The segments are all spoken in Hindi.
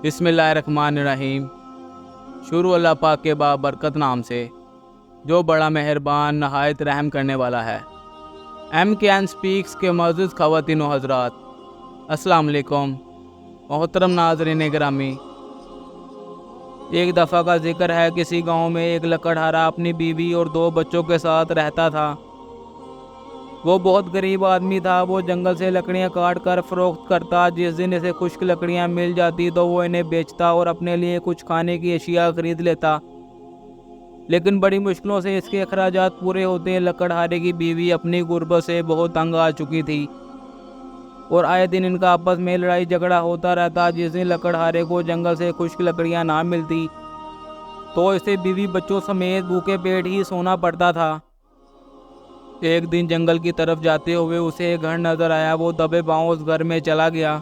बिस्मिल्लाहिर्रहमानिर्रहीम। शुरू अल्लाह पाक के बाबरकत नाम से जो बड़ा मेहरबान नहायत रहम करने वाला है। एम के एन स्पीक्स के मौजूद ख़वातीन व हज़रात, अस्सलाम वालेकुम। मोहतरम नाज़रीन गिरामी, एक दफ़ा का जिक्र है, किसी गांव में एक लकड़हारा अपनी बीवी और 2 बच्चों के साथ रहता था। वो बहुत गरीब आदमी था। वो जंगल से लकड़ियाँ काट कर फ़रोख्त करता। जिस दिन इसे खुश्क लकड़ियाँ मिल जाती तो वो इन्हें बेचता और अपने लिए कुछ खाने की अशिया ख़रीद लेता। लेकिन बड़ी मुश्किलों से इसके अखराजात पूरे होते। लकड़हारे की बीवी अपनी गुर्बत से बहुत तंग आ चुकी थी और आए दिन इनका आपस में लड़ाई झगड़ा होता रहता। जिस दिन लकड़हारे को जंगल से खुश्क लकड़ियाँ ना मिलती तो इसे बीवी बच्चों समेत भूखे पेट ही सोना पड़ता था। एक दिन जंगल की तरफ जाते हुए उसे एक घर नजर आया। वो दबे पांव उस घर में चला गया।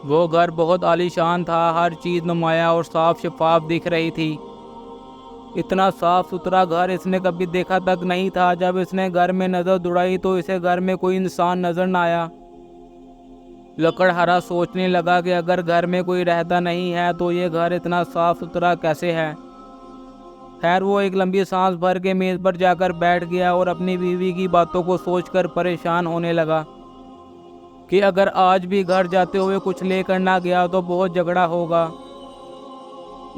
वो घर बहुत आलीशान था। हर चीज़ नुमाया और साफ शफाफ दिख रही थी। इतना साफ सुथरा घर इसने कभी देखा तक नहीं था। जब इसने घर में नज़र दौड़ाई तो इसे घर में कोई इंसान नजर न आया। लकड़हारा सोचने लगा कि अगर घर में कोई रहता नहीं है तो ये घर इतना साफ सुथरा कैसे है। खैर, वो एक लंबी सांस भर के मेज़ पर जाकर बैठ गया और अपनी बीवी की बातों को सोचकर परेशान होने लगा कि अगर आज भी घर जाते हुए कुछ लेकर ना गया तो बहुत झगड़ा होगा।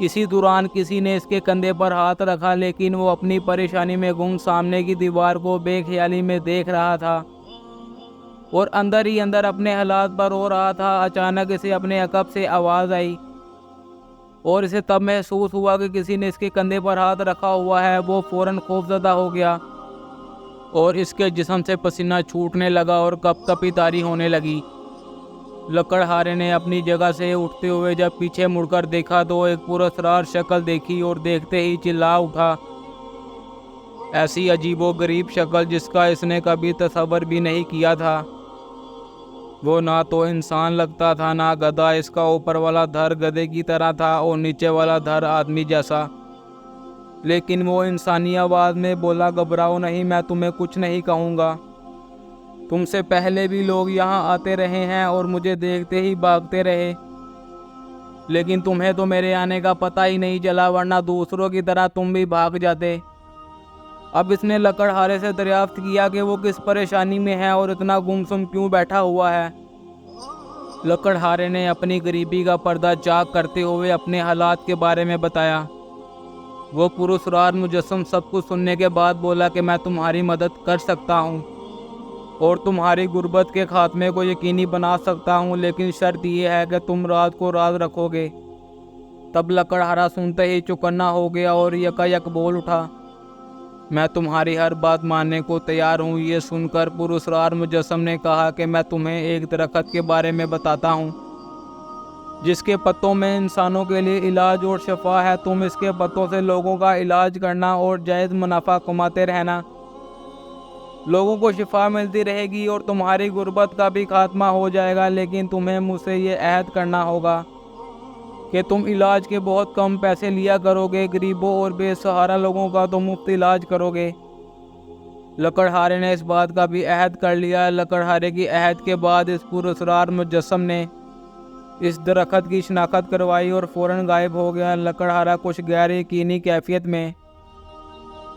इसी दौरान किसी ने इसके कंधे पर हाथ रखा, लेकिन वो अपनी परेशानी में गुम सामने की दीवार को बेख्याली में देख रहा था और अंदर ही अंदर अपने हालात पर रो रहा था। अचानक इसे अपने अकब से आवाज़ आई और इसे तब महसूस हुआ कि किसी ने इसके कंधे पर हाथ रखा हुआ है। वो फ़ौरन खौफज़दा हो गया और इसके जिस्म से पसीना छूटने लगा और कपकपी तारी होने लगी। लकड़हारे ने अपनी जगह से उठते हुए जब पीछे मुड़कर देखा तो एक पुरअसरार शक्ल देखी और देखते ही चिल्ला उठा। ऐसी अजीबोगरीब शक्ल जिसका इसने कभी तसव्वुर भी नहीं किया था। वो ना तो इंसान लगता था ना गधा। इसका ऊपर वाला धड़ गधे की तरह था और नीचे वाला धड़ आदमी जैसा। लेकिन वो इंसानी आवाज़ में बोला, घबराओ नहीं, मैं तुम्हें कुछ नहीं कहूँगा। तुमसे पहले भी लोग यहाँ आते रहे हैं और मुझे देखते ही भागते रहे, लेकिन तुम्हें तो मेरे आने का पता ही नहीं चला, वरना दूसरों की तरह तुम भी भाग जाते। अब इसने लकड़हारे से दरियाफ्त किया कि वो किस परेशानी में है और इतना गुमसुम क्यों बैठा हुआ है। लकड़हारे ने अपनी गरीबी का पर्दा चाक करते हुए अपने हालात के बारे में बताया। वो पुरअसरार मुजस्सम सब कुछ सुनने के बाद बोला कि मैं तुम्हारी मदद कर सकता हूँ और तुम्हारी गुर्बत के खात्मे को यकीनी बना सकता हूँ, लेकिन शर्त यह है कि तुम रात को राज रखोगे। तब लकड़हारा सुनते ही चौकन्ना हो गया और यकायक बोल उठा, मैं तुम्हारी हर बात मानने को तैयार हूँ। ये सुनकर पुरअसरार मुजस्सम ने कहा कि मैं तुम्हें एक दरख्त के बारे में बताता हूँ जिसके पत्तों में इंसानों के लिए इलाज और शफा है। तुम इसके पत्तों से लोगों का इलाज करना और जायज़ मुनाफा कमाते रहना। लोगों को शिफा मिलती रहेगी और तुम्हारी गुर्बत का भी खात्मा हो जाएगा। लेकिन तुम्हें मुझसे ये अहद करना होगा कि तुम इलाज के बहुत कम पैसे लिया करोगे। गरीबों और बेसहारा लोगों का तो मुफ्त इलाज करोगे। लकड़हारे ने इस बात का भी अहद कर लिया। लकड़हारे की अहद के बाद इस पुरअसरार मुजस्सम ने इस दरख्त की शनाख्त करवाई और फ़ौरन गायब हो गया। लकड़हारा कुछ गैर यकीनी कैफियत में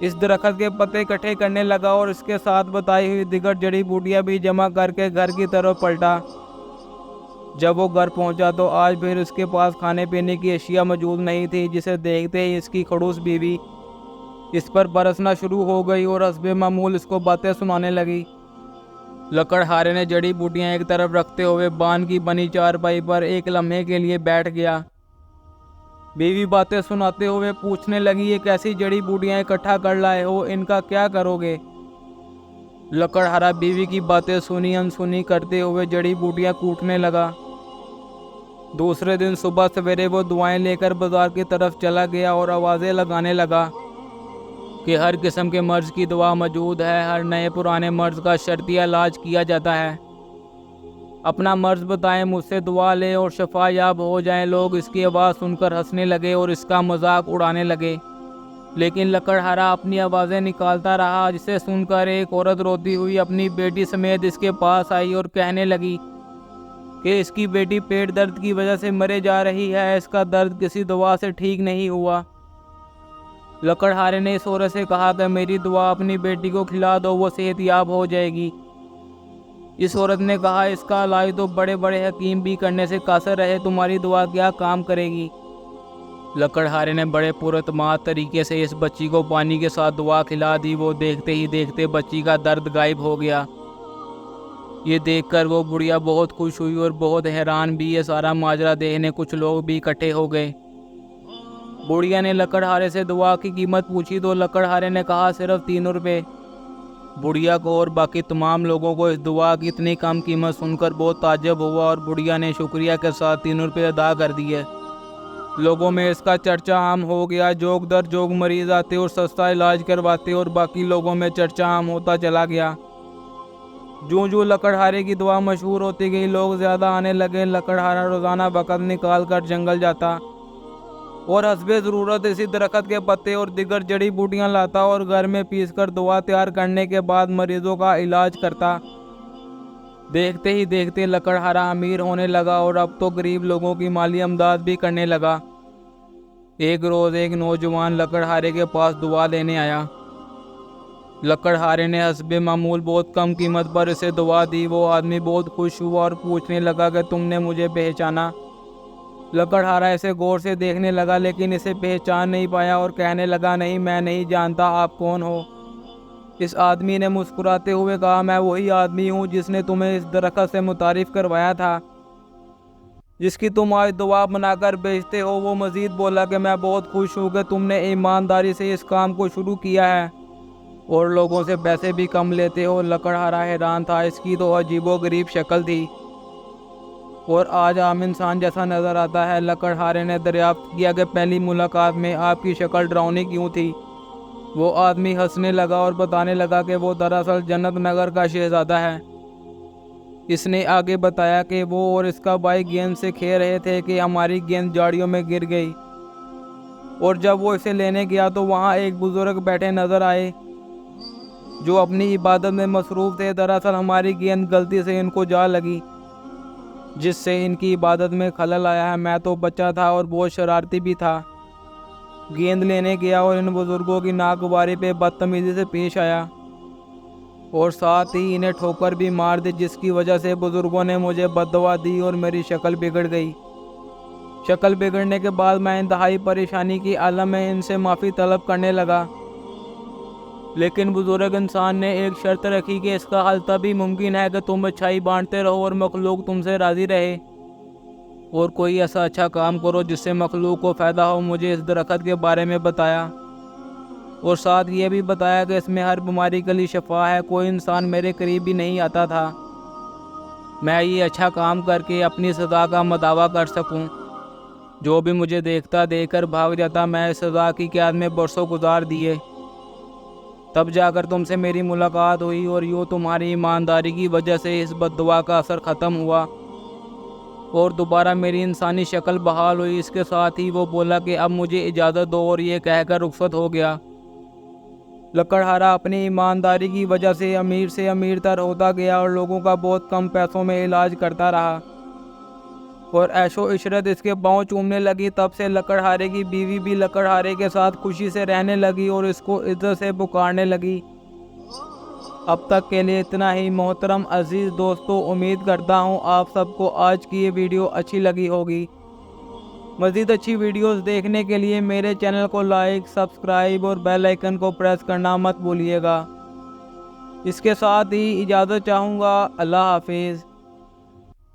इस दरख्त के पत्ते इकट्ठे करने लगा और इसके साथ बताई हुई दिगर जड़ी बूटियाँ भी जमा करके घर की तरफ पलटा। जब वो घर पहुंचा तो आज फिर उसके पास खाने पीने की अशिया मौजूद नहीं थी, जिसे देखते ही इसकी खड़ूस बीवी इस पर बरसना शुरू हो गई और हस्बे मामूल इसको बातें सुनाने लगी। लकड़हारे ने जड़ी बूटियाँ एक तरफ रखते हुए बान की बनी चारपाई पर एक लम्हे के लिए बैठ गया। बीवी बातें सुनाते हुए पूछने लगी, ये कैसी जड़ी बूटियाँ इकट्ठा कर लाए हो, इनका क्या करोगे। लकड़हारा बीवी की बातें सुनी अनसुनी करते हुए जड़ी बूटियाँ कूटने लगा। दूसरे दिन सुबह सवेरे वो दुआएं लेकर बाजार की तरफ चला गया और आवाज़ें लगाने लगा कि हर किस्म के मर्ज़ की दवा मौजूद है। हर नए पुराने मर्ज़ का शर्तिया इलाज किया जाता है। अपना मर्ज़ बताएं, मुझसे दुआ लें और शफा याब हो जाएं। लोग इसकी आवाज़ सुनकर हंसने लगे और इसका मजाक उड़ाने लगे, लेकिन लकड़हारा अपनी आवाज़ें निकालता रहा। जिसे सुनकर एक औरत रोती हुई अपनी बेटी समेत इसके पास आई और कहने लगी कि इसकी बेटी पेट दर्द की वजह से मरे जा रही है। इसका दर्द किसी दवा से ठीक नहीं हुआ। लकड़हारे ने इस औरत से कहा कि मेरी दुआ अपनी बेटी को खिला दो, वो सेहतयाब हो जाएगी। इस औरत ने कहा, इसका इलाज तो बड़े बड़े हकीम भी करने से कासर रहे, तुम्हारी दुआ क्या काम करेगी। लकड़हारे ने बड़े पुरतमाद तरीके से इस बच्ची को पानी के साथ दुआ खिला दी। वो देखते ही देखते बच्ची का दर्द गायब हो गया। ये देखकर वो बुढ़िया बहुत खुश हुई और बहुत हैरान भी। ये सारा माजरा देखने कुछ लोग भी इकट्ठे हो गए। बुढ़िया ने लकड़हारे से दुआ की कीमत पूछी तो लकड़हारे ने कहा, सिर्फ 3 रुपये। बुढ़िया को और बाकी तमाम लोगों को इस दुआ की इतनी कम कीमत सुनकर बहुत ताज्जुब हुआ और बुढ़िया ने शुक्रिया के साथ 3 रुपये अदा कर दिए। लोगों में इसका चर्चा आम हो गया। जोग दर जोग मरीज आते और सस्ता इलाज करवाते और बाकी लोगों में चर्चा आम होता चला गया। जूं जूं लकड़हारे की दुआ मशहूर होती गई, लोग ज़्यादा आने लगे। लकड़हारा रोज़ाना वक़्त निकाल कर जंगल जाता और हस्बे ज़रूरत इसी दरख्त के पत्ते और दिगर जड़ी बूटियाँ लाता और घर में पीसकर दुआ तैयार करने के बाद मरीजों का इलाज करता। देखते ही देखते लकड़हारा अमीर होने लगा और अब तो गरीब लोगों की माली इमदाद भी करने लगा। एक रोज़ एक नौजवान लकड़हारे के पास दुआ लेने आया। लकड़हारे ने हस्बे मामूल बहुत कम कीमत पर इसे दुआ दी। वो आदमी बहुत खुश हुआ और पूछने लगा कि तुमने मुझे पहचाना। लकड़हारा इसे गौर से देखने लगा लेकिन इसे पहचान नहीं पाया और कहने लगा, नहीं, मैं नहीं जानता, आप कौन हो। इस आदमी ने मुस्कुराते हुए कहा, मैं वही आदमी हूँ जिसने तुम्हें इस दरख्त से मुतारिफ करवाया था, जिसकी तुम आज दुआ बनाकर बेचते हो। वो मज़ीद बोला कि मैं बहुत खुश हूँ कि तुमने ईमानदारी से इस काम को शुरू किया है और लोगों से पैसे भी कम लेते हो। लकड़हारा हैरान था, इसकी तो अजीबोगरीब शक्ल थी और आज आम इंसान जैसा नज़र आता है। लकड़हारे ने दरियाफ्त किया कि पहली मुलाकात में आपकी शक्ल डरावनी क्यों थी। वो आदमी हंसने लगा और बताने लगा कि वो दरअसल जन्नत नगर का शहजादा है। इसने आगे बताया कि वो और इसका भाई गेंद से खेल रहे थे कि हमारी गेंद झाड़ियों में गिर गई और जब वो इसे लेने गया तो वहाँ एक बुजुर्ग बैठे नजर आए जो अपनी इबादत में मसरूफ़ थे। दरअसल हमारी गेंद गलती से इनको जा लगी जिससे इनकी इबादत में खलल आया है। मैं तो बच्चा था और बहुत शरारती भी था। गेंद लेने गया और इन बुज़ुर्गों की नागवारी पे बदतमीज़ी से पेश आया और साथ ही इन्हें ठोकर भी मार दी, जिसकी वजह से बुज़ुर्गों ने मुझे बद्दुआ दी और मेरी शक्ल बिगड़ गई। शक्ल बिगड़ने के बाद मैं इंतहाई परेशानी की आलम में इनसे माफ़ी तलब करने लगा, लेकिन बुज़ुर्ग इंसान ने एक शर्त रखी कि इसका हल तभी मुमकिन है कि तुम अच्छाई बांटते रहो और मखलूक तुमसे राज़ी रहे और कोई ऐसा अच्छा काम करो जिससे मखलूक को फ़ायदा हो। मुझे इस दरख्त के बारे में बताया और साथ ये भी बताया कि इसमें हर बीमारी के लिए शफा है। कोई इंसान मेरे करीब भी नहीं आता था मैं ये अच्छा काम करके अपनी सज़ा का मदावा कर सकूं। जो भी मुझे देखता देखकर भाग जाता। मैं इस सज़ा की कैद में बरसों गुजार दिए, तब जाकर तुमसे मेरी मुलाकात हुई और यूँ तुम्हारी ईमानदारी की वजह से इस बद्दुआ का असर ख़त्म हुआ और दोबारा मेरी इंसानी शक्ल बहाल हुई। इसके साथ ही वो बोला कि अब मुझे इजाज़त दो और ये कहकर रुखसत हो गया। लकड़हारा अपनी ईमानदारी की वजह से अमीर तर होता गया और लोगों का बहुत कम पैसों में इलाज करता रहा और ऐशो इशरत इसके पाँव चूमने लगी। तब से लकड़हारे की बीवी भी लकड़हारे के साथ खुशी से रहने लगी और इसको इज्जत से पुकारने लगी। अब तक के लिए इतना ही मोहतरम अजीज़ दोस्तों। उम्मीद करता हूँ आप सबको आज की ये वीडियो अच्छी लगी होगी। मज़ीद अच्छी वीडियोस देखने के लिए मेरे चैनल को लाइक, सब्सक्राइब और बेल आइकन को प्रेस करना मत भूलिएगा। इसके साथ ही इजाज़त चाहूँगा। अल्लाह हाफिज़।